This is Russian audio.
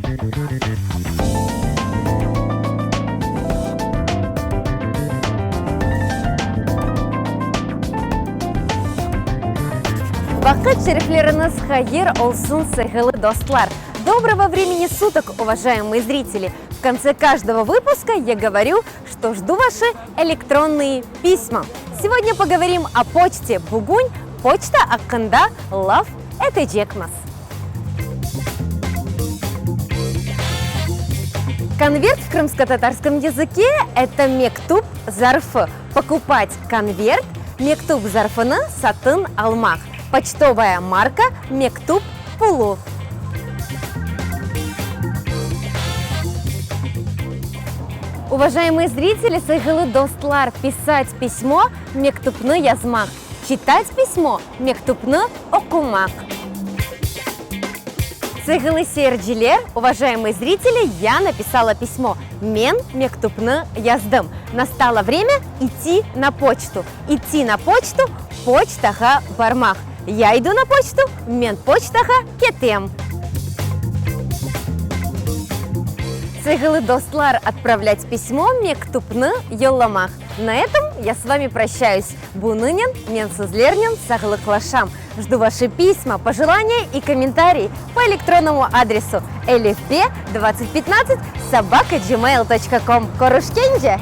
Вақыт шерифлеріңіз хайыр олсын сығылы достлар. Доброго времени суток, уважаемые зрители! В конце каждого выпуска я говорю, что жду ваши электронные письма. Сегодня поговорим о почте. Бугунь почта акканда лав это джекмас. Конверт в крымско-татарском языке – это мектуб зарфы. Покупать конверт мектуб зарфыны сатын алмақ. Почтовая марка мектуб пулу. Уважаемые зрители, сыгылы достлар, писать письмо мектубны язмак, читать письмо мектубны окумак. Сыгылы серджилер, уважаемые зрители, я написала письмо. Мен мектубны яздым. Настало время идти на почту. Идти на почту почтаха бармах. Я иду на почту, мен почтаха кетем. Сыгылы достлар, отправлять письмо мектубны йолламах. На этом я с вами прощаюсь. Бунынен, мен сызлернен, сагылы клашам. Жду ваши письма, пожелания и комментарии по электронному адресу elifp2015@gmail.com. Корушкенже!